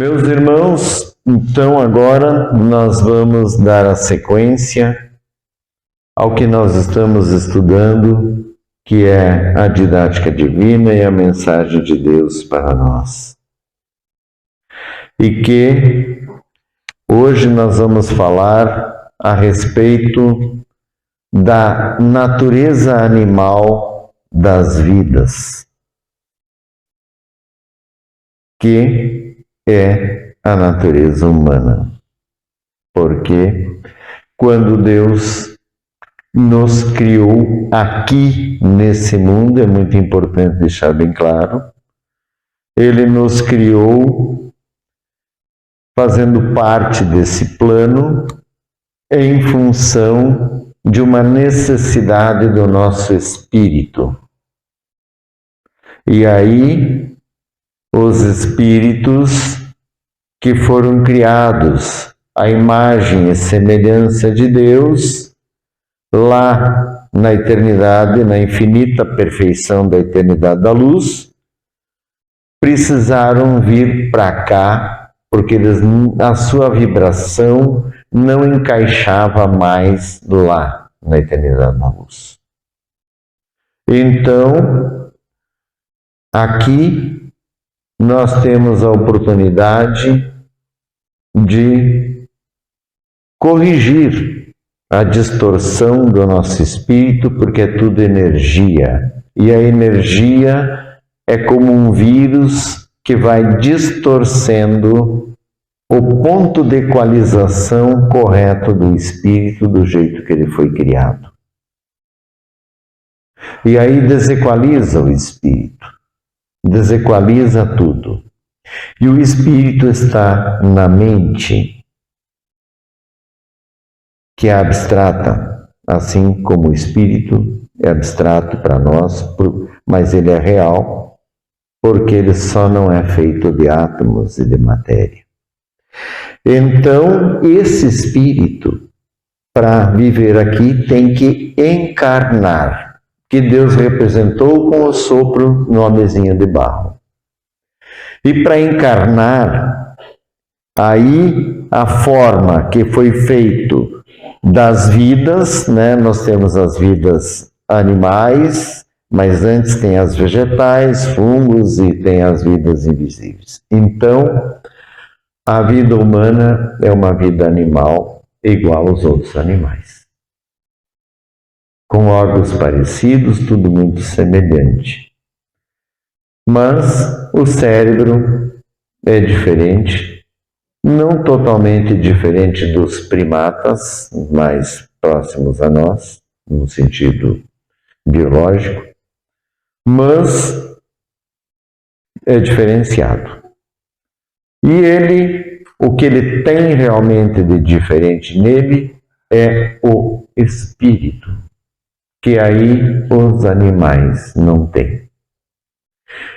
Meus irmãos, então agora nós vamos dar a sequência ao que nós estamos estudando, que é a didática divina e a mensagem de Deus para nós. E que hoje nós vamos falar a respeito da natureza animal das vidas, que é a natureza humana. Porque quando Deus nos criou aqui nesse mundo, é muito importante deixar bem claro, Ele nos criou fazendo parte desse plano em função de uma necessidade do nosso espírito. E aí, os espíritos que foram criados à imagem e semelhança de Deus, lá na eternidade, na infinita perfeição da eternidade da luz, precisaram vir para cá, porque a sua vibração não encaixava mais lá na eternidade da luz. Então, aqui nós temos a oportunidade de corrigir a distorção do nosso espírito, porque é tudo energia. E a energia é como um vírus que vai distorcendo o ponto de equalização correto do espírito do jeito que ele foi criado. E aí desequaliza o espírito, desequaliza tudo. E o espírito está na mente, que é abstrata, assim como o espírito é abstrato para nós, mas ele é real, porque ele só não é feito de átomos e de matéria. Então, esse espírito, para viver aqui, tem que encarnar, que Deus representou com o sopro numa mesinha de barro. E para encarnar, aí a forma que foi feito das vidas, né? Nós temos as vidas animais, mas antes tem as vegetais, fungos e tem as vidas invisíveis. Então, a vida humana é uma vida animal igual aos outros animais, com órgãos parecidos, tudo muito semelhante. Mas o cérebro é diferente, não totalmente diferente dos primatas mais próximos a nós, no sentido biológico, mas é diferenciado. E ele, o que ele tem realmente de diferente nele é o espírito, que aí os animais não têm.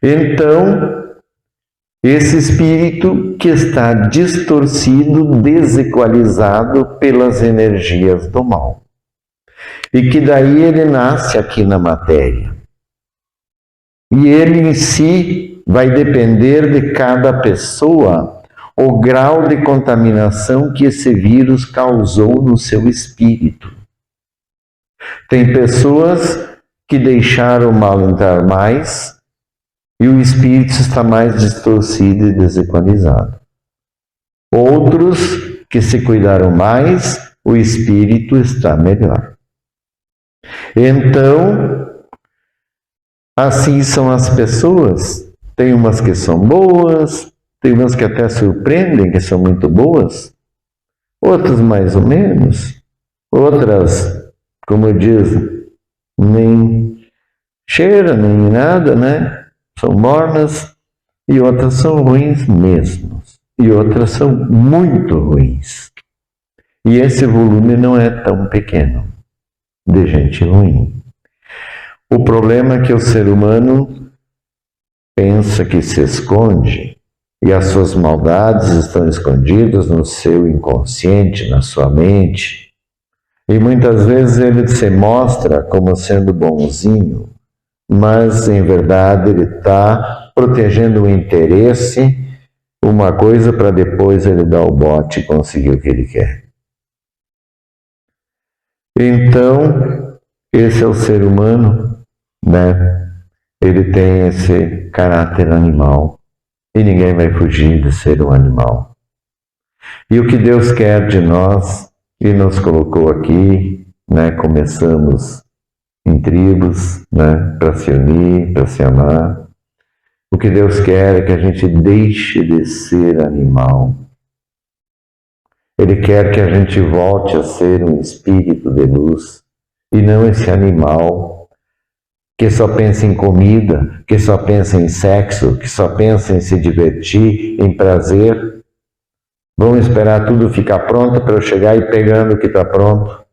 Então, esse espírito que está distorcido, desequalizado pelas energias do mal. E que daí ele nasce aqui na matéria. E ele em si vai depender de cada pessoa o grau de contaminação que esse vírus causou no seu espírito. Tem pessoas que deixaram o mal entrar mais e o espírito está mais distorcido e desequalizado. Outros que se cuidaram mais, o espírito está melhor. Então, assim são as pessoas. Tem umas que são boas, tem umas que até surpreendem, que são muito boas, outras mais ou menos, outras, como diz, nem cheira, nem nada, né? São mornas, e outras são ruins mesmo, e outras são muito ruins. E esse volume não é tão pequeno de gente ruim. O problema é que o ser humano pensa que se esconde, e as suas maldades estão escondidas no seu inconsciente, na sua mente. E muitas vezes ele se mostra como sendo bonzinho, mas em verdade ele está protegendo o interesse uma coisa para depois ele dar o bote e conseguir o que ele quer. Então, esse é o ser humano, né? Ele tem esse caráter animal e ninguém vai fugir de ser um animal. E o que Deus quer de nós, e nos colocou aqui, né? Começamos em tribos, né? Para se unir, para se amar. O que Deus quer é que a gente deixe de ser animal. Ele quer que a gente volte a ser um espírito de luz e não esse animal que só pensa em comida, que só pensa em sexo, que só pensa em se divertir, em prazer. Vamos esperar tudo ficar pronto para eu chegar e pegando o que está pronto.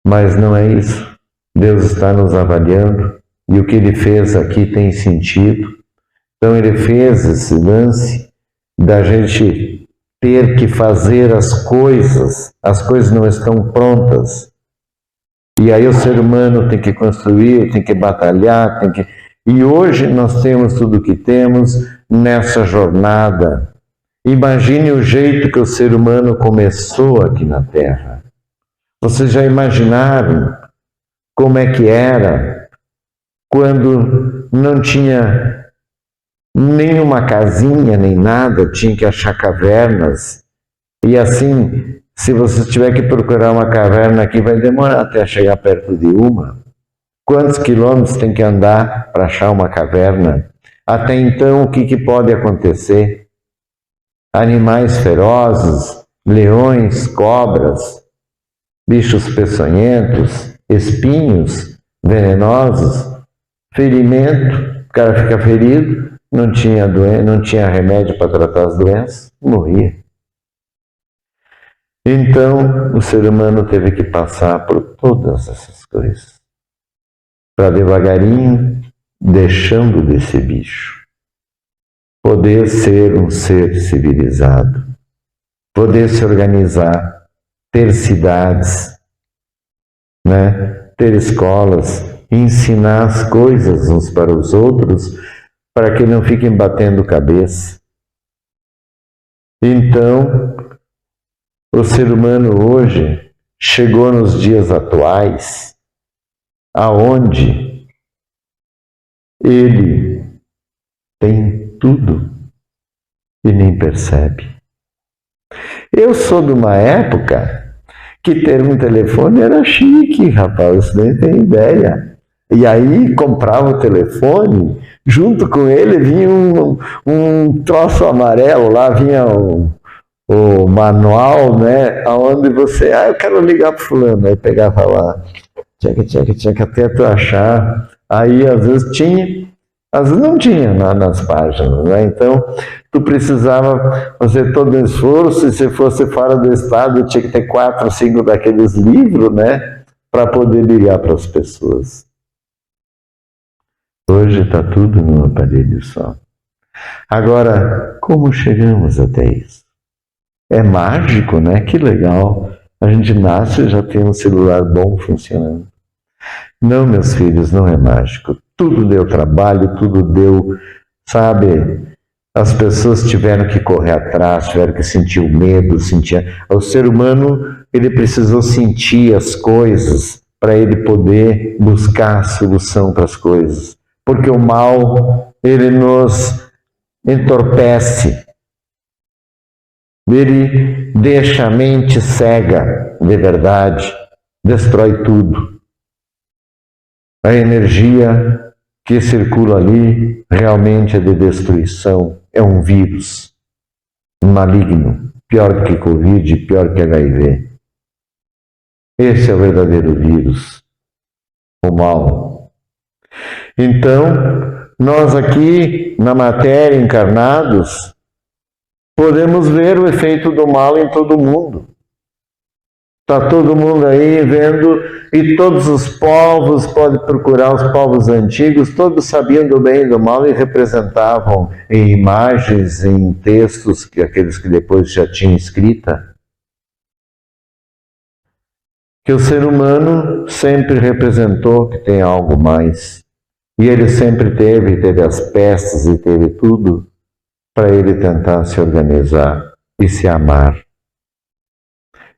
Mas não é isso. Deus está nos avaliando e o que Ele fez aqui tem sentido. Então Ele fez esse lance da gente ter que fazer as coisas não estão prontas. E aí o ser humano tem que construir, tem que batalhar, tem que... E hoje nós temos tudo o que temos nessa jornada. Imagine o jeito que o ser humano começou aqui na Terra. Vocês já imaginaram como é que era quando não tinha nenhuma casinha, nem nada, tinha que achar cavernas. E assim, se você tiver que procurar uma caverna aqui, vai demorar até chegar perto de uma. Quantos quilômetros tem que andar para achar uma caverna? Até então, o que pode acontecer? Animais ferozes, leões, cobras, bichos peçonhentos, espinhos venenosos, ferimento, o cara fica ferido, não tinha remédio para tratar as doenças, morria. Então, o ser humano teve que passar por todas essas coisas, para devagarinho, deixando de ser bicho, poder ser um ser civilizado, poder se organizar, ter cidades, né? Ter escolas, ensinar as coisas uns para os outros, para que não fiquem batendo cabeça. Então, o ser humano hoje chegou nos dias atuais, aonde ele tem tudo e nem percebe. Eu sou de uma época que ter um telefone era chique, rapaz, você nem tem ideia. E aí comprava o telefone, junto com ele vinha um troço amarelo, lá vinha o manual, né? Onde você, eu quero ligar para fulano, aí pegava lá, tcheca, até tu achar. Aí às vezes tinha, às vezes não tinha nas páginas, né? Então tu precisava fazer todo um esforço, e se fosse fora do estado tinha que ter 4 ou 5 daqueles livros, né? Para poder ligar para as pessoas. Hoje está tudo num aparelho só. Agora, como chegamos até isso? É mágico, né? Que legal. A gente nasce e já tem um celular bom funcionando. Não, meus filhos, não é mágico. Tudo deu trabalho, tudo deu, sabe? As pessoas tiveram que correr atrás, tiveram que sentir o medo, O ser humano, ele precisou sentir as coisas para ele poder buscar a solução para as coisas. Porque o mal, ele nos entorpece. Ele deixa a mente cega de verdade, destrói tudo. A energia que circula ali realmente é de destruição, é um vírus maligno, pior do que Covid, pior que HIV. Esse é o verdadeiro vírus, o mal. Então, nós aqui na matéria, encarnados, podemos ver o efeito do mal em todo mundo. Está todo mundo aí vendo, e todos os povos, pode procurar os povos antigos, todos sabiam do bem e do mal e representavam em imagens, em textos, aqueles que depois já tinham escrita, que o ser humano sempre representou que tem algo mais. E ele sempre teve as pestes e teve tudo. para ele tentar se organizar e se amar.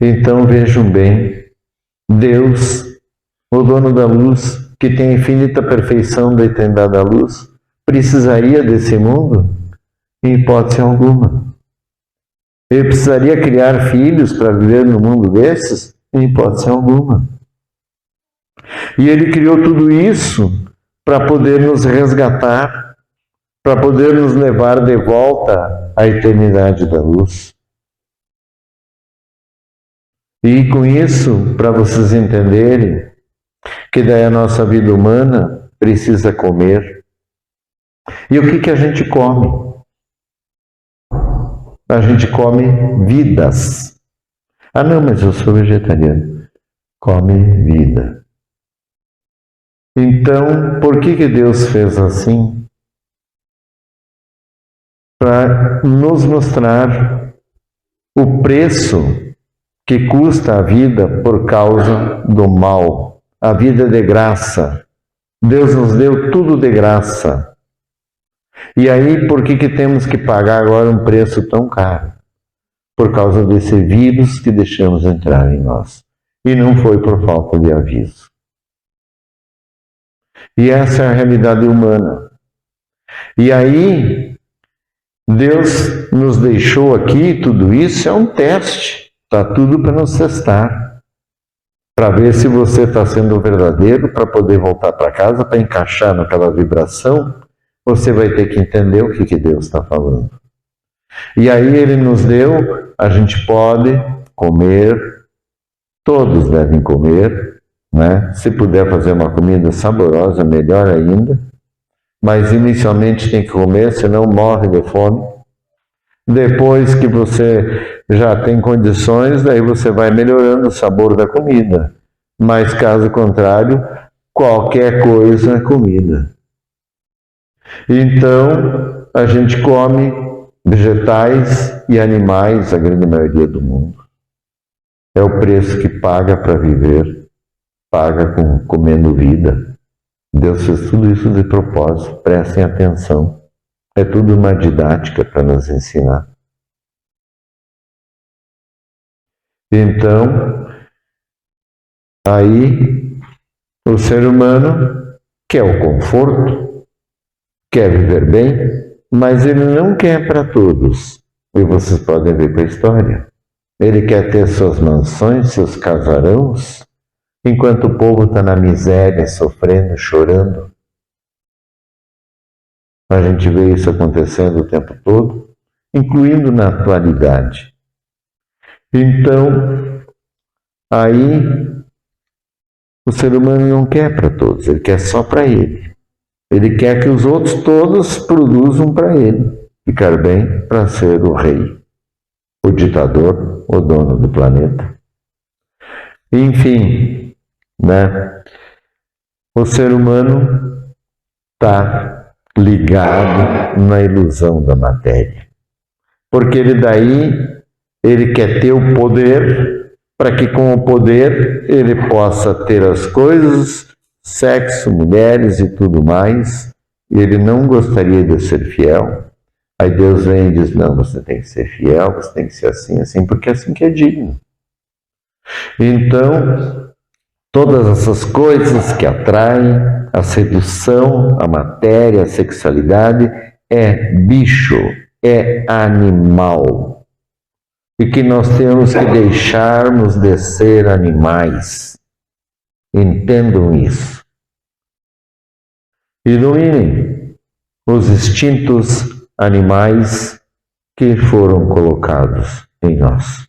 Então vejam bem, Deus, o dono da luz, que tem a infinita perfeição da eternidade da luz, precisaria desse mundo? Em hipótese alguma. Ele precisaria criar filhos para viver no mundo desses? Em hipótese alguma. E ele criou tudo isso para poder nos resgatar, para poder nos levar de volta à eternidade da luz. E com isso, para vocês entenderem que daí a nossa vida humana precisa comer. E o que a gente come? A gente come vidas. Ah não, mas eu sou vegetariano. Come vida. Então, por que Deus fez assim? Para nos mostrar o preço que custa a vida por causa do mal. A vida de graça. Deus nos deu tudo de graça. E aí, por que temos que pagar agora um preço tão caro? Por causa desse vírus que deixamos entrar em nós. E não foi por falta de aviso. E essa é a realidade humana. E aí, Deus nos deixou aqui, tudo isso é um teste. Está tudo para nos testar. Para ver se você está sendo verdadeiro, para poder voltar para casa, para encaixar naquela vibração, você vai ter que entender o que Deus está falando. E aí Ele nos deu, a gente pode comer, todos devem comer, né? Se puder fazer uma comida saborosa, melhor ainda. Mas inicialmente tem que comer, senão morre de fome. Depois que você já tem condições, daí você vai melhorando o sabor da comida. Mas caso contrário, qualquer coisa é comida. Então, a gente come vegetais e animais, a grande maioria do mundo. É o preço que paga para viver, paga comendo vida. Deus fez tudo isso de propósito, prestem atenção. É tudo uma didática para nos ensinar. Então, aí o ser humano quer o conforto, quer viver bem, mas ele não quer para todos. E vocês podem ver pela história. Ele quer ter suas mansões, seus casarões, enquanto o povo está na miséria, sofrendo, chorando. A gente vê isso acontecendo o tempo todo, incluindo na atualidade. Então, aí, o ser humano não quer para todos, ele quer só para ele. Ele quer que os outros todos produzam para ele, ficar bem para ser o rei, o ditador, o dono do planeta. Enfim, né? O ser humano está ligado na ilusão da matéria. Porque ele quer ter o poder, para que com o poder ele possa ter as coisas, sexo, mulheres e tudo mais. E ele não gostaria de ser fiel. Aí Deus vem e diz, não, você tem que ser fiel, você tem que ser assim, assim, porque é assim que é digno. Então, todas essas coisas que atraem, a sedução, a matéria, a sexualidade, é bicho, é animal. E que nós temos que deixarmos de ser animais. Entendam isso. E dominem os instintos animais que foram colocados em nós.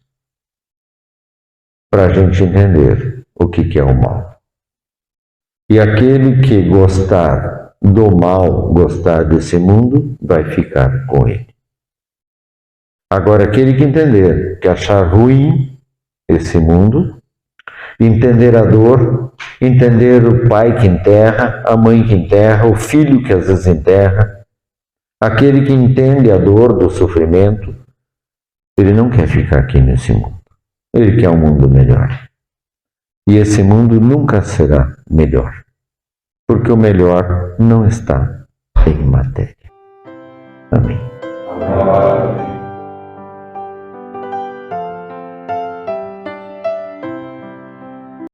Para a gente entender o que é o mal. E aquele que gostar do mal, gostar desse mundo, vai ficar com ele. Agora, aquele que entender, que achar ruim esse mundo, entender a dor, entender o pai que enterra, a mãe que enterra, o filho que às vezes enterra, aquele que entende a dor do sofrimento, ele não quer ficar aqui nesse mundo. Ele quer um mundo melhor. E esse mundo nunca será melhor, porque o melhor não está em matéria. Amém. Amém.